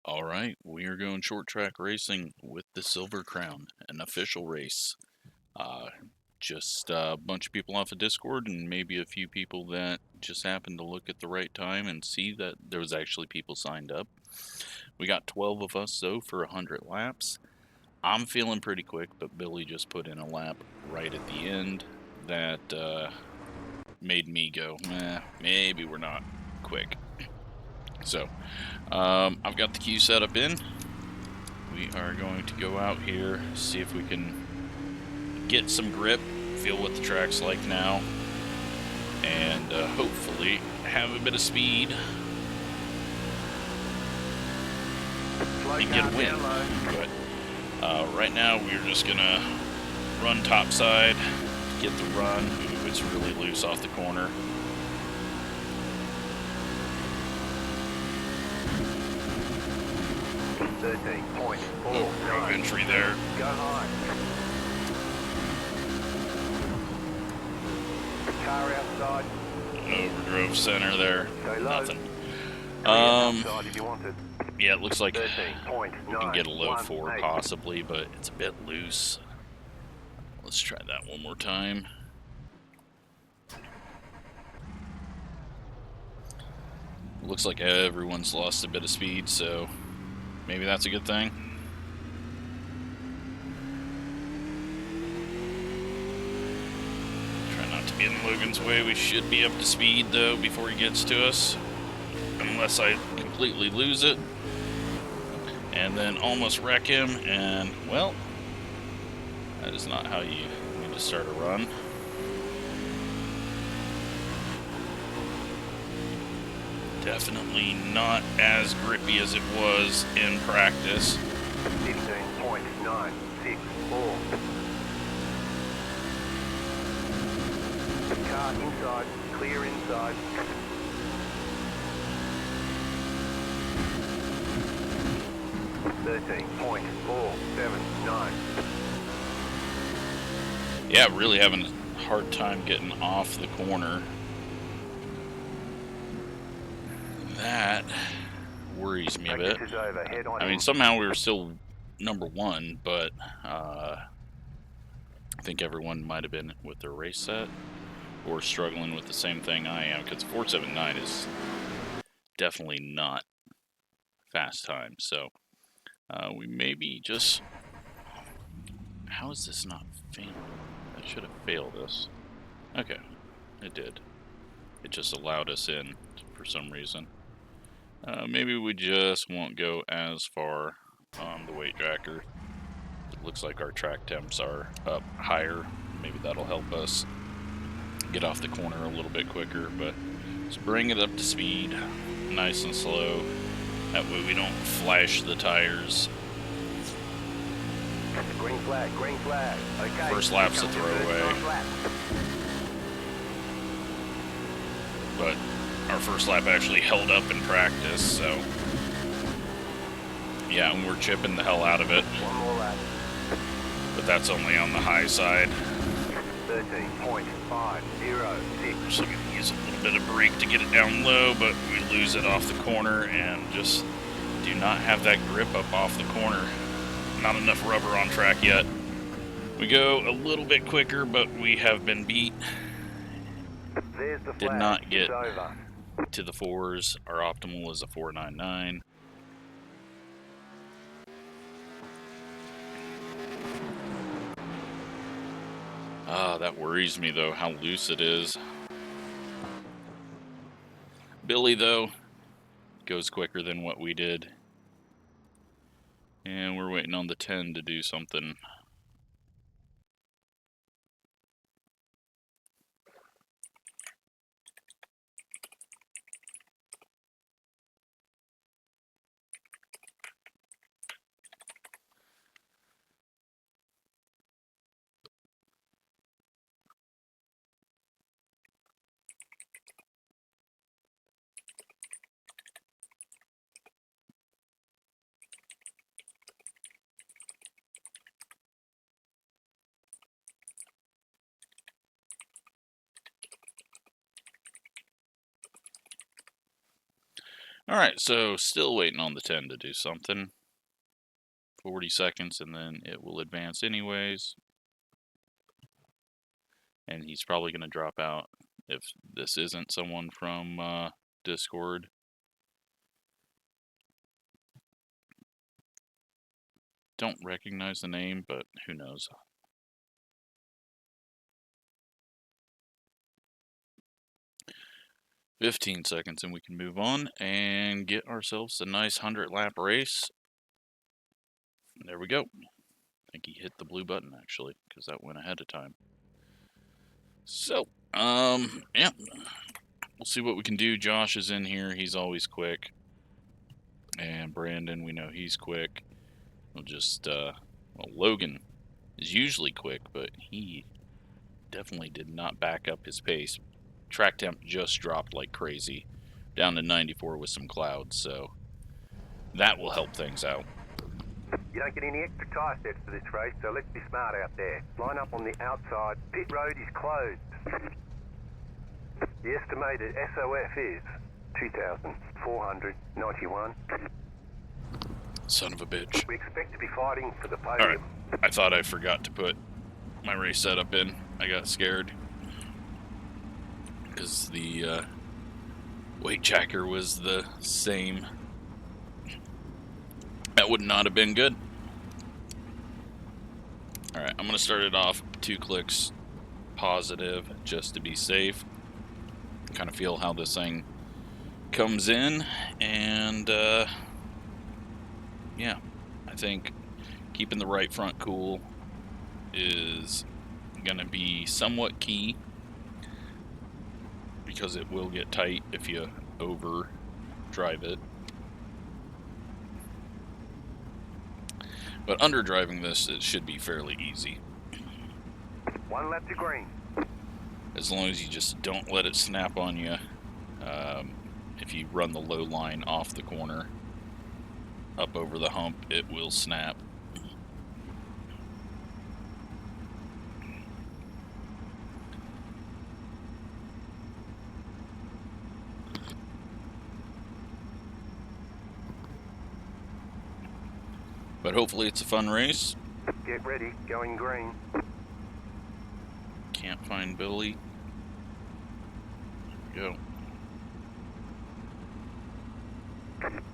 All right, we are going short track racing with the Silver Crown, an official race. Just a bunch of people off of Discord and maybe a few people that just happened to look at the right time and see that there was actually people signed up. We got 12 of us though for 100 laps. I'm feeling pretty quick, but Billy just put in a lap right at the end that made me go, maybe we're not quick. So, I've got the queue set up in. We are going to go out here, see if we can get some grip, feel what the track's like now, and hopefully have a bit of speed and get a win. But right now we're just gonna run topside, get the run. Ooh, it's really loose off the corner. Road entry there. Go high. Car outside. Overdrove center there. Nothing. Outside if you wanted. Yeah, it looks like we 13.9. can get a low 4 possibly, but it's a bit loose. Let's try that one more time. Looks like everyone's lost a bit of speed, so maybe that's a good thing. Try not to be in Logan's way. We should be up to speed, though, before he gets to us. Unless I completely lose it. And then almost wreck him, and, well, that is not how you need to start a run. Definitely not as grippy as it was in practice. 15.964. Car inside, clear inside. .479. Yeah, really having a hard time getting off the corner. That worries me a bit. I mean, somehow we were still #1, but I think everyone might have been with their race set or struggling with the same thing I am, because 479 is definitely not fast time. So we maybe just... How is this not failing? That should have failed us. Okay, it did. It just allowed us in for some reason. Maybe we just won't go as far on the weight tracker. It looks like our track temps are up higher. Maybe that'll help us get off the corner a little bit quicker, but just bring it up to speed, nice and slow. That way we don't flash the tires. Green flag, green flag. Okay. First lap's a throwaway. But our first lap actually held up in practice, so yeah, and we're chipping the hell out of it. One more lap. But that's only on the high side. 13.506. So I'm gonna use a little bit of brake to get it down low, but we lose it off the corner and just do not have that grip up off the corner. Not enough rubber on track yet. We go a little bit quicker, but we have been beat. There's the flag. Did not get It's over. to the 4s. Our optimal is a 499. That worries me though, how loose it is. Billy though goes quicker than what we did. And we're waiting on the 10 to do something. Alright, so still waiting on the 10 to do something. 40 seconds and then it will advance anyways. And he's probably going to drop out if this isn't someone from Discord. Don't recognize the name, but who knows. "15 seconds and we can move on and get ourselves a nice 100-lap race." There we go. I think he hit the blue button actually, because that went ahead of time. So, yeah. We'll see what we can do. Josh is in here. He's always quick. And Brandon, we know he's quick. We'll just, well, Logan is usually quick, but he definitely did not back up his pace. Track temp just dropped like crazy, down to 94 with some clouds, so that will help things out. You don't get any extra tyre sets for this race, so let's be smart out there. Line up on the outside. Pit road is closed. The estimated SOF is 2,491. Son of a bitch. We expect to be fighting for the podium. Alright, I thought I forgot to put my race setup in. I got scared. Because the weight tracker was the same. That would not have been good. Alright, I'm going to start it off 2 clicks positive just to be safe. Kind of feel how this thing comes in, and yeah, I think keeping the right front cool is going to be somewhat key, because it will get tight if you overdrive it. But underdriving this, it should be fairly easy. 1 lap to green. As long as you just don't let it snap on you. If you run the low line off the corner, up over the hump, it will snap. But hopefully it's a fun race. Get ready, going green. Can't find Billy. There we go.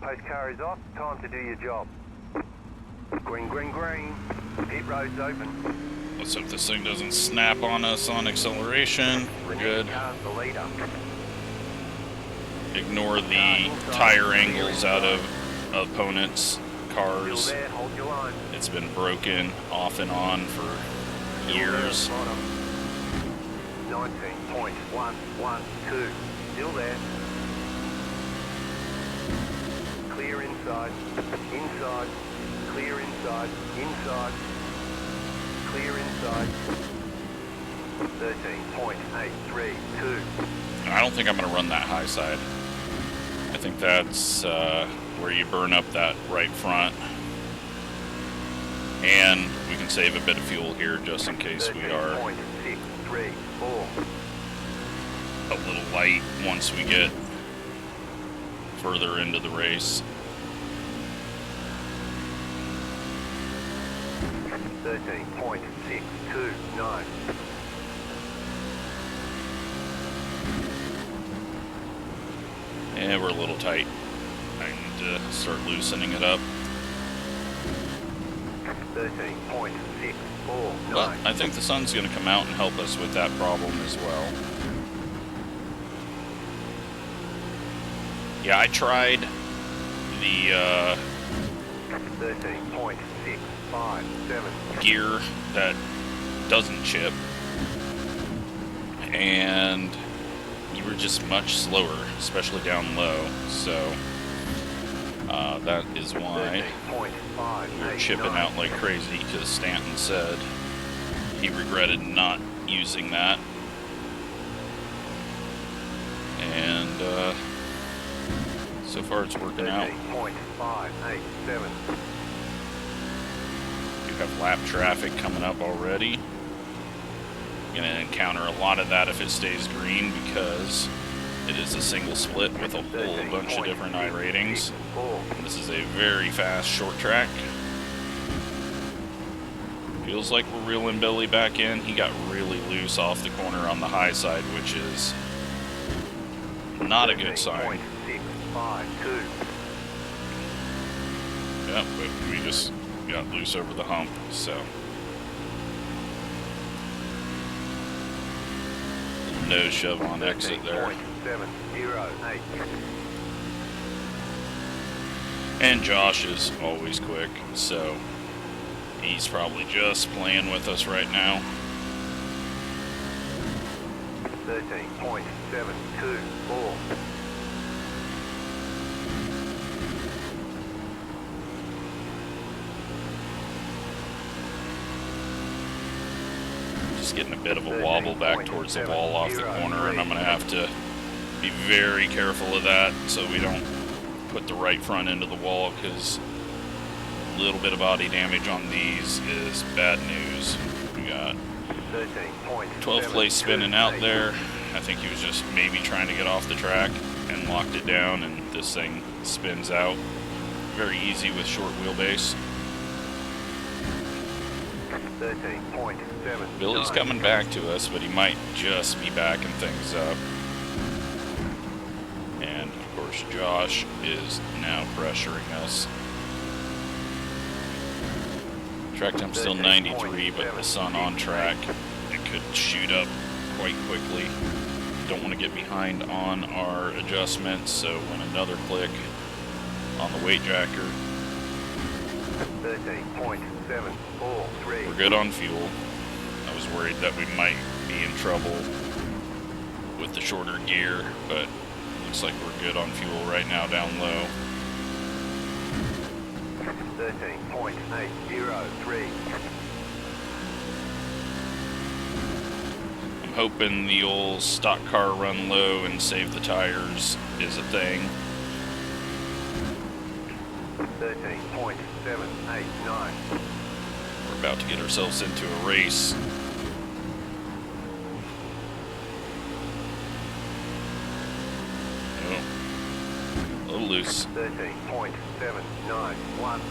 Post car is off, time to do your job. Green, green, green. Pit road's open. Let's hope this thing doesn't snap on us on acceleration. We're good. Car's the leader. Ignore the tire angles out of opponents' cars. Still there, hold your line. It's been broken off and on for years. 19.112. Still there. Clear inside. Inside. Clear inside. Inside. Clear inside. 13.832. I don't think I'm going to run that high side. I think that's where you burn up that right front. And we can save a bit of fuel here just in case we are a little light once we get further into the race. 13.629. And we're a little tight. I need to start loosening it up. 13.649. But I think the sun's going to come out and help us with that problem as well. Yeah, I tried the 13.657. gear that doesn't chip, and you were just much slower, especially down low, so that is why we were chipping out like crazy, because Stanton said he regretted not using that. And so far it's working out. 13.587. You have lap traffic coming up already. Gonna encounter a lot of that if it stays green, because It is a single split with a whole bunch of different iRatings. This is a very fast short track. Feels like we're reeling Billy back in. He got really loose off the corner on the high side, which is not a good sign. Yep, but we just got loose over the hump, so. Nose shove on exit there. And Josh is always quick, so he's probably just playing with us right now. 13.724. Just getting a bit of a wobble back towards the wall off the corner, and I'm going to have to be very careful of that so we don't put the right front into the wall, because a little bit of body damage on these is bad news. We got 12th place spinning out there. I think he was just maybe trying to get off the track and locked it down, and this thing spins out. Very easy with short wheelbase. 13.7. Billy's coming back to us, but he might just be backing things up. And of course Josh is now pressuring us. Track temp's still 93, but the sun on track, it could shoot up quite quickly. Don't want to get behind on our adjustments, so when another click on the weight jacker. 13.743. We're good on fuel. I was worried that we might be in trouble with the shorter gear, but looks like we're good on fuel right now down low. 13.803. I'm hoping the old stock car run low and save the tires is a thing. 13.789. We're about to get ourselves into a race. Oh, a little loose. 13.791.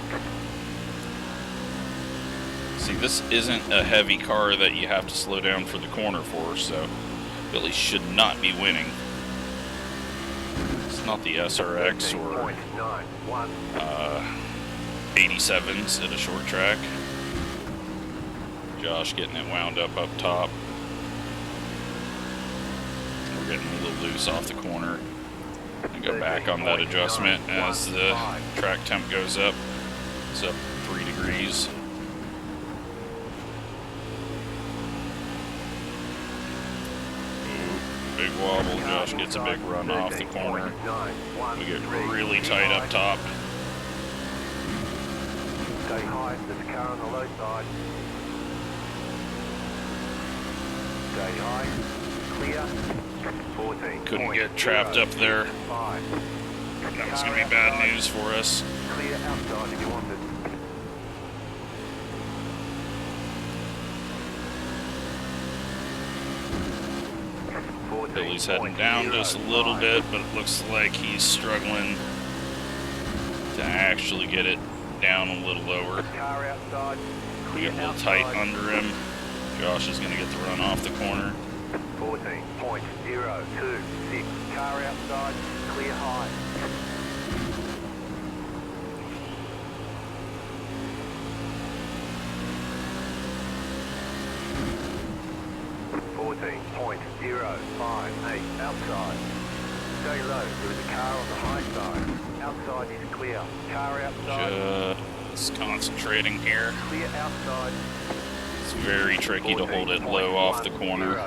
See, this isn't a heavy car that you have to slow down for the corner for, so Billy should not be winning. It's not the SRX or 87s at a short track. Josh getting it wound up top. We're getting a little loose off the corner. And go back on that adjustment as the track temp goes up. It's up 3 degrees. Big wobble. Josh gets a big run off the corner. We get really tight up top. Stay high, there's a car on the low side. Stay high, clear. 14. Couldn't get trapped up there. That was going to be bad news for us. Clear outside if you want it. Billy's heading down just a little bit, but it looks like he's struggling to actually get it down a little lower. Car outside. We get a little tight under him. Josh is going to get the run off the corner. 14.026. Car outside. Clear high. 14.058 outside. Stay low, there is a car on the high side. Outside is clear. Car outside. Just concentrating here. Clear outside. It's very tricky to hold it low off the corner.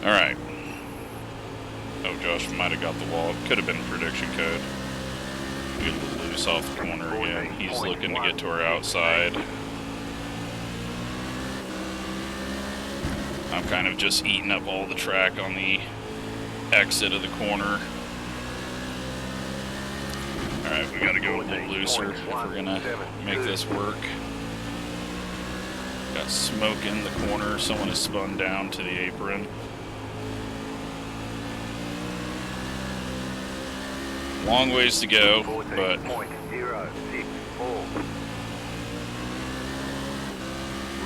Alright. Oh, Josh might have got the wall. Could have been prediction code. Get a little loose off the corner again. He's looking to get to our outside. I'm kind of just eating up all the track on the exit of the corner. Alright, we gotta go a little looser if we're gonna make this work. Got smoke in the corner. Someone has spun down to the apron. Long ways to go, but we're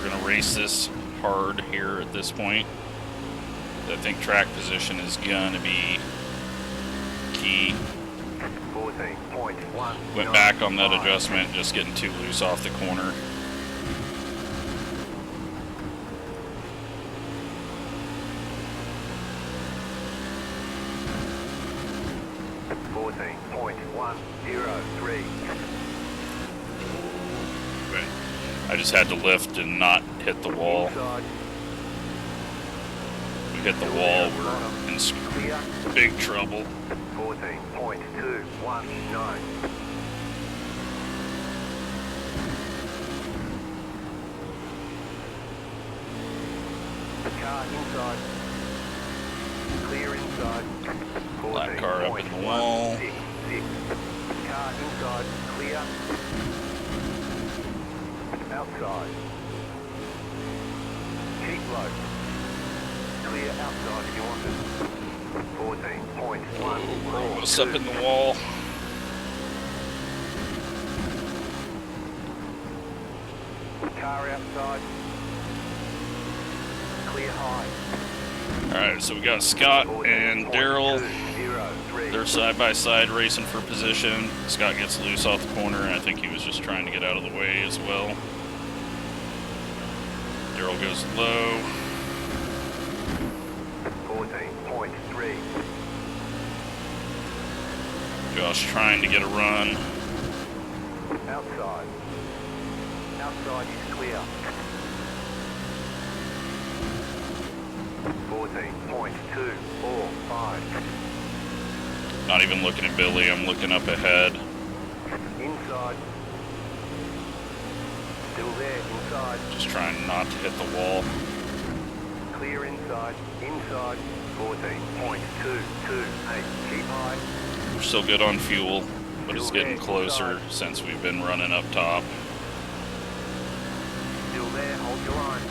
going to race this hard here at this point. I think track position is going to be key. Went back on that adjustment, just getting too loose off the corner. I just had to lift and not hit the wall. If we hit the wall, we're in big trouble. 14.219. Car inside. Clear inside. Black car up in the wall. Car inside. Clear. Outside. Keep low. Clear outside if you want it. 14.1. Almost up in the wall. Car outside. Clear high. Alright, so we got Scott and Daryl. They're side by side racing for position. Scott gets loose off the corner, and I think he was just trying to get out of the way as well. Daryl goes low. 14.3. Josh trying to get a run. Outside. Outside is clear. 14.245. Not even looking at Billy, I'm looking up ahead. Inside. Still there, inside. Just trying not to hit the wall. Clear inside. Inside. 14.228. Keep high. We're still good on fuel, but it's getting closer since we've been running up top. Still there, hold your line.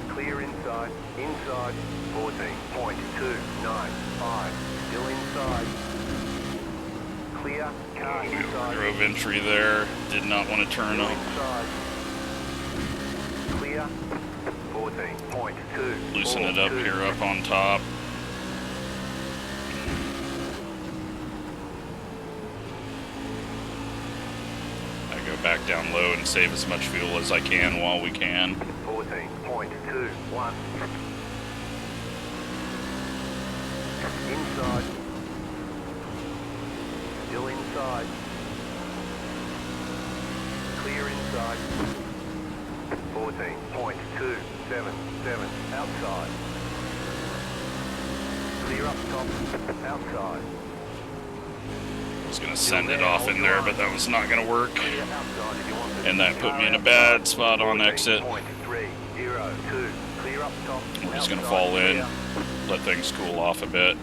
Clear inside. Inside. 14.295. Still inside. Clear. Car inside. Drove entry there. Did not want to turn up. Inside. Clear. 14.2. Loosen it up here up on top. I go back down low and save as much fuel as I can while we can. 14.21. Inside. Still inside. Clear inside. 14.277. Outside. Clear up top. Outside. I was going to send it off in there, but that was not going to work. And that put me in a bad spot on exit. We're just going to fall in, let things cool off a bit.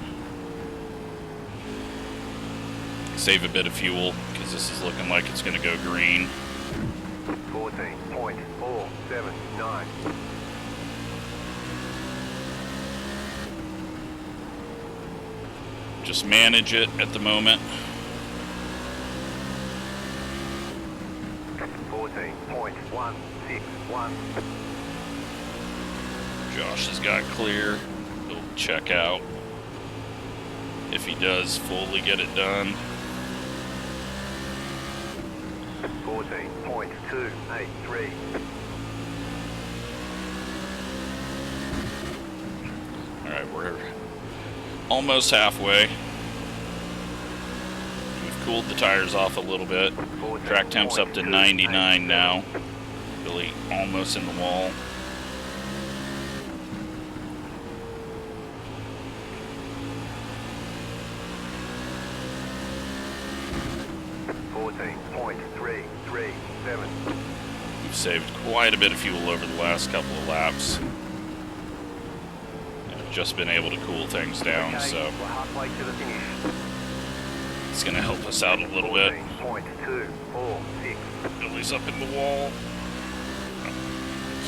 Save a bit of fuel, because this is looking like it's going to go green. 14.479. Just manage it at the moment. 14.161. Josh has got clear. He'll check out if he does fully get it done. 14.283. Alright, we're almost halfway. We've cooled the tires off a little bit. Track temp's up to 99 now. Really almost in the wall. We've saved quite a bit of fuel over the last couple of laps. I've just been able to cool things down, so we're halfway to the finish. it's going to help us out a little bit. 14.246. Billy's up in the wall.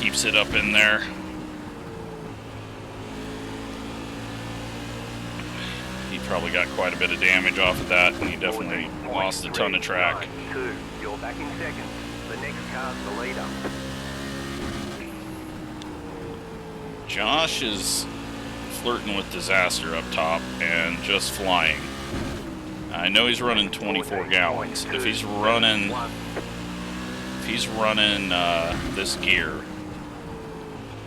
keeps it up in there. He probably got quite a bit of damage off of that, and he definitely lost a ton of track. 2. You're back in second. The next car's the leader. Josh is flirting with disaster up top and just flying. I know he's running 24 gallons. If he's running this gear,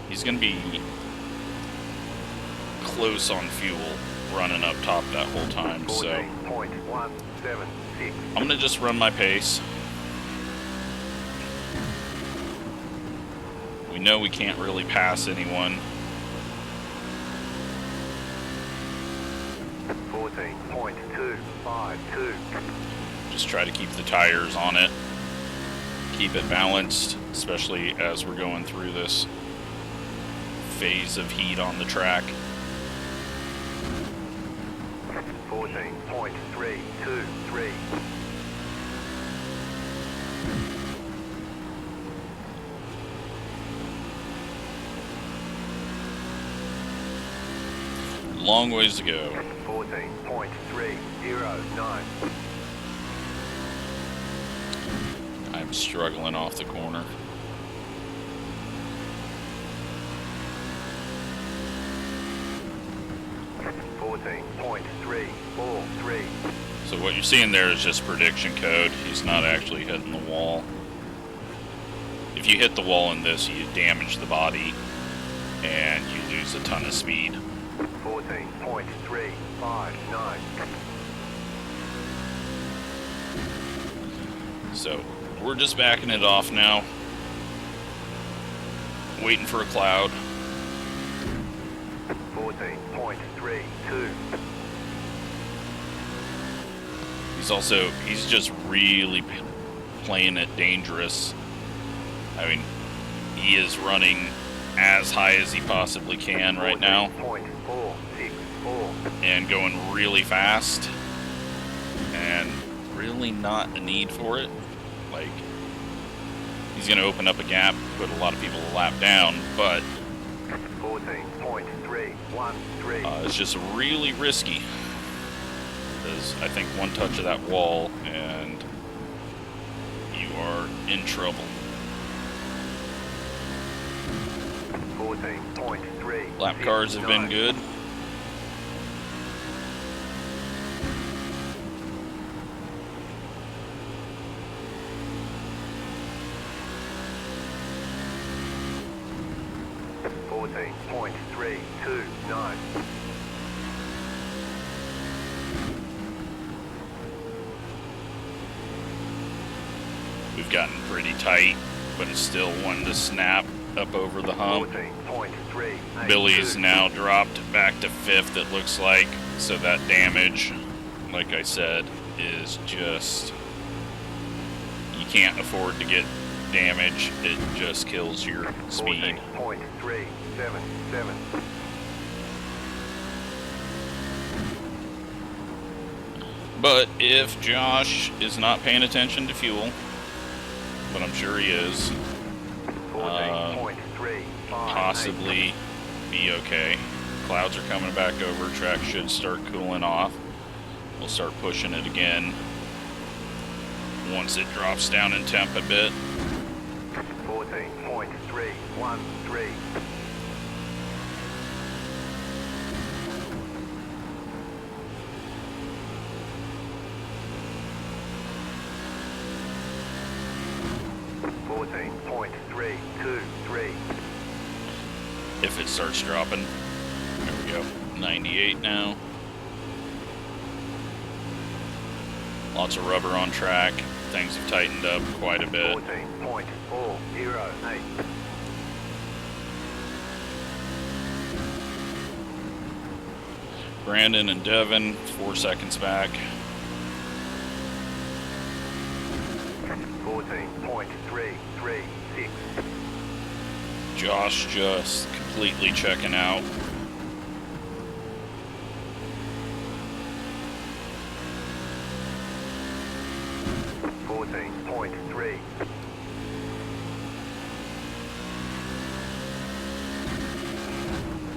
he's going to be close on fuel running up top that whole time. So I'm going to just run my pace. We know we can't really pass anyone. 14.252. Just try to keep the tires on it. Keep it balanced, especially as we're going through this phase of heat on the track. 14.323. Long ways to go. 14.309. I'm struggling off the corner. So what you're seeing there is just prediction code. He's not actually hitting the wall. If you hit the wall in this, you damage the body and you lose a ton of speed. 14.359. So we're just backing it off now, waiting for a cloud. 14.32. He's just really playing it dangerous. I mean, he is running as high as he possibly can right now and going really fast, and really not a need for it. Like, he's going to open up a gap, put a lot of people a lap down, but 14.313. it's just really risky. Because I think one touch of that wall and you are in trouble. 14.3. Lap cars have been good. We've gotten pretty tight, but it's still one to snap up over the hump. Billy's now dropped back to 5th, it looks like, so that damage, like I said, is just, you can't afford to get damage. It just kills your speed. 14.377. But if Josh is not paying attention to fuel, but I'm sure he is, possibly be okay. Clouds are coming back over, track should start cooling off. We'll start pushing it again once it drops down in temp a bit. 14.313. If it starts dropping. There we go. 98 now. Lots of rubber on track. Things have tightened up quite a bit. 14.408. Brandon and Devin, 4 seconds back. 14.336. Josh just completely checking out.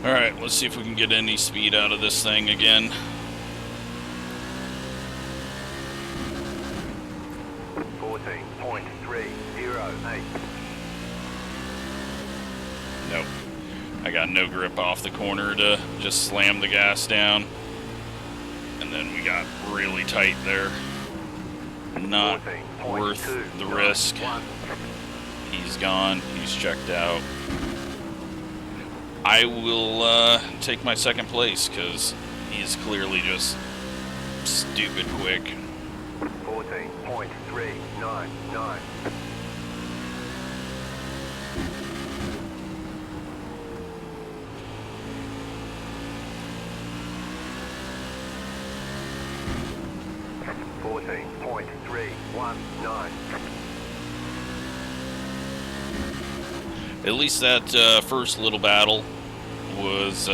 Alright, let's see if we can get any speed out of this thing again. Nope. I got no grip off the corner to just slam the gas down. And then we got really tight there. Not worth the risk. He's gone. He's checked out. I will take my second place because he's clearly just stupid quick. 14.399. At least that first little battle was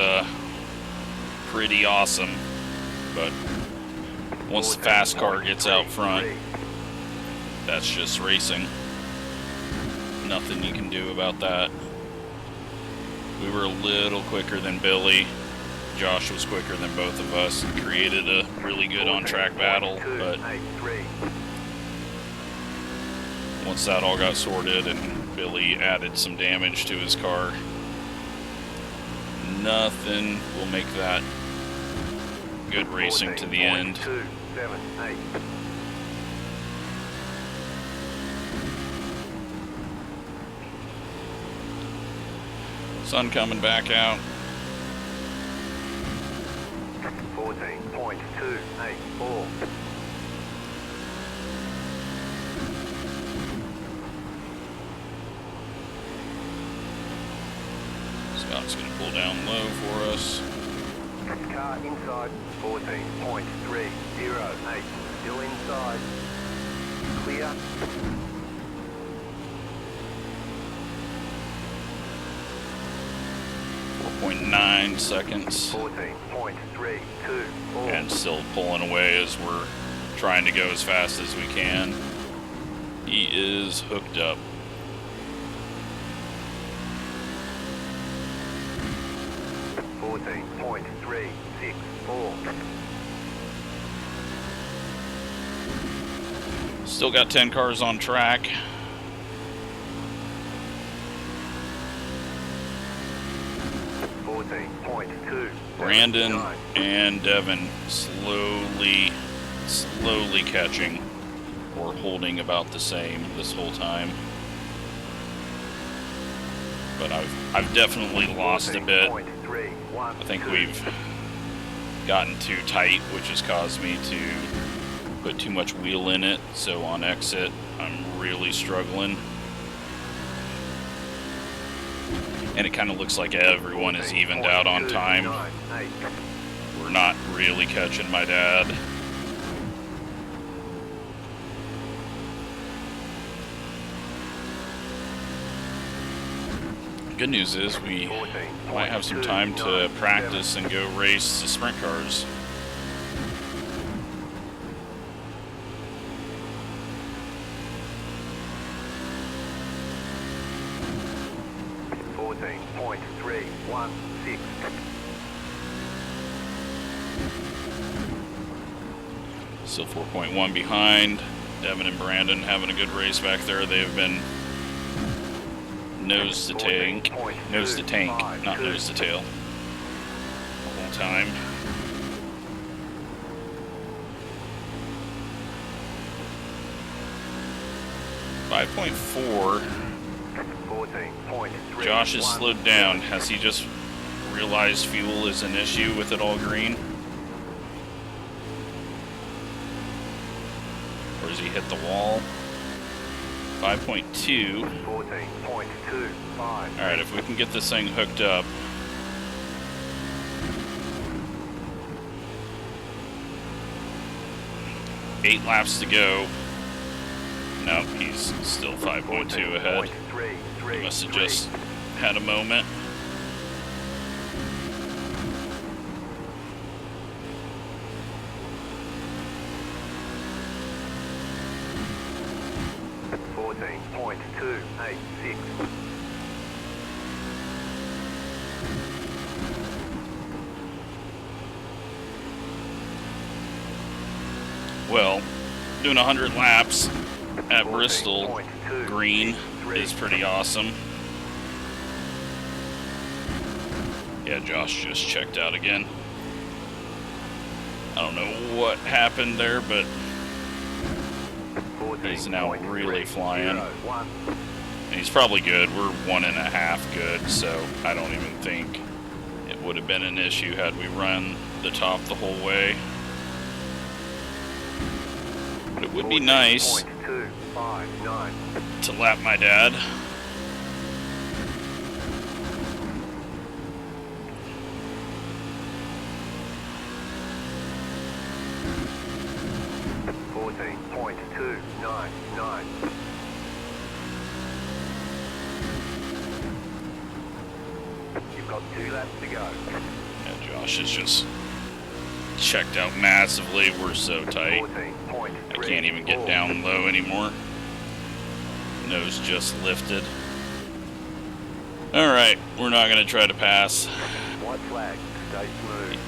pretty awesome, but once the fast car gets out front, that's just racing. Nothing you can do about that. We were a little quicker than Billy. Josh was quicker than both of us. Created a really good on-track battle, but once that all got sorted and Billy added some damage to his car, nothing will make that good racing to the end. Sun coming back out. 14.284. Scott's going to pull down low for us. Car inside, 14.308. Still inside. Clear. 4.9 seconds. 14.324. And still pulling away as we're trying to go as fast as we can. He is hooked up. Still got 10 cars on track. Brandon and Devin slowly catching, or holding about the same this whole time. But I've definitely lost a bit. I think we've gotten too tight, which has caused me to put too much wheel in it. So on exit, I'm really struggling. And it kind of looks like everyone is evened out on time. We're not really catching my dad. Good news is we might have some time to practice and go race the sprint cars. Still 4.1 behind. Devin and Brandon having a good race back there. They've been nose to tank, not nose to tail, the whole time. .4. Josh has slowed down. Has he just realized fuel is an issue with it all green? Or has he hit the wall? 5.2. 14.25. Alright, if we can get this thing hooked up. Eight laps to go. Nope, he's still 5.2 ahead. He must have just had a moment. Well, doing 100 laps at Bristol green is pretty awesome. Yeah, Josh just checked out again. I don't know what happened there, but he's now really flying. And he's probably good. We're 1.5 good, so I don't even think it would have been an issue had we run the top the whole way. But it would be nice to lap my dad. You've got 2 laps to go. Yeah, Josh is just checked out massively. We're so tight. I can't even get down low anymore. Nose just lifted. Alright, we're not going to try to pass. White flag, stay smooth.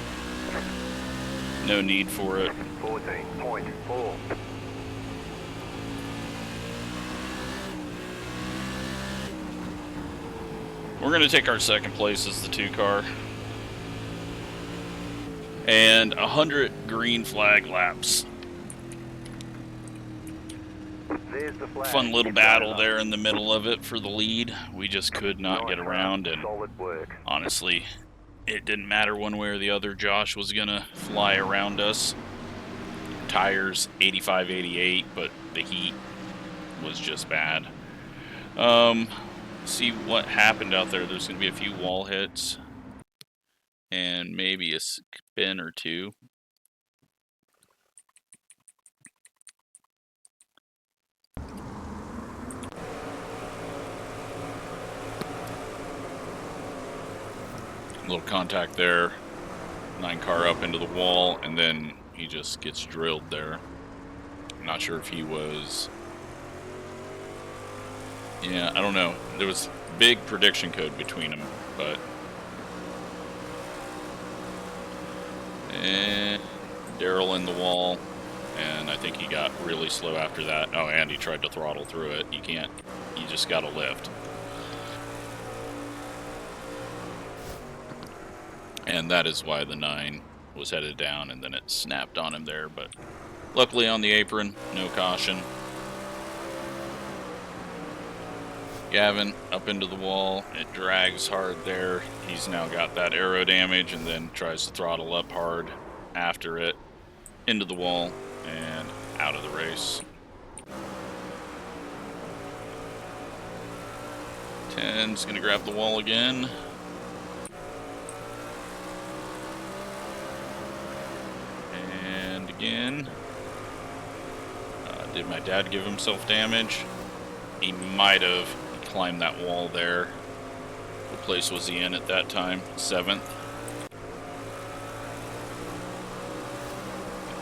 No need for it. 14.4. We're going to take our second place as the 2 car. And 100 green flag laps. There's the flag. Fun little battle there in the middle of it for the lead. We just could not get around, and Solid work. honestly, it didn't matter one way or the other. Josh was going to fly around us. Tires 85, 88, but the heat was just bad. See what happened out there. There's going to be a few wall hits and maybe a spin or 2. Little contact there. 9 car up into the wall, and then he just gets drilled there. I'm not sure if he was... Yeah, I don't know. There was big prediction code between them, but... And Daryl in the wall, and I think he got really slow after that. Oh, and he tried to throttle through it. You can't. You just gotta lift. And that is why the 9 was headed down, and then it snapped on him there, but luckily on the apron, no caution. Gavin up into the wall, it drags hard there. He's now got that aero damage, and then tries to throttle up hard after it, into the wall, and out of the race. 10's gonna grab the wall again. Again. Did my dad give himself damage? He might have climbed that wall there. What place was he in at that time? 7th.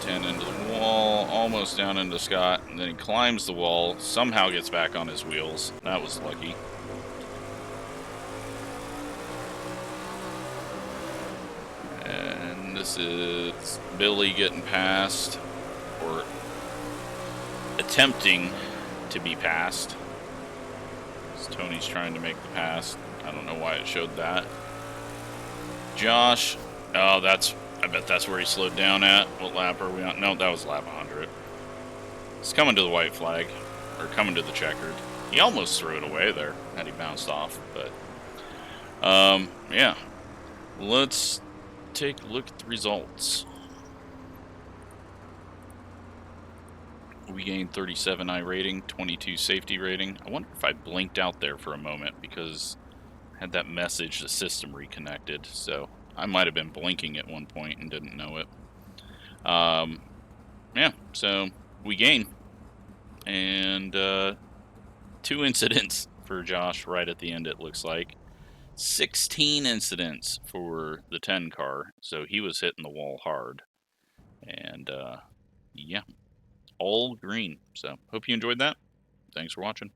10 into the wall, almost down into Scott, and then he climbs the wall, somehow gets back on his wheels. That was lucky. And this is Billy getting past, or attempting to be passed. Tony's trying to make the pass. I don't know why it showed that. Josh, oh, I bet that's where he slowed down at. What lap are we on? No, that was lap 100. It's coming to the white flag, or coming to the checkered. He almost threw it away there, had he bounced off, but yeah. Let's take a look at the results. We gained 37 iRating, 22 safety rating. I wonder if I blinked out there for a moment because I had that message, the system reconnected, so I might have been blinking at one point and didn't know it. Yeah, so we gain. And 2 incidents for Josh right at the end, it looks like. 16 incidents for the 10 car, so he was hitting the wall hard. And yeah, all green. So hope you enjoyed that. Thanks for watching.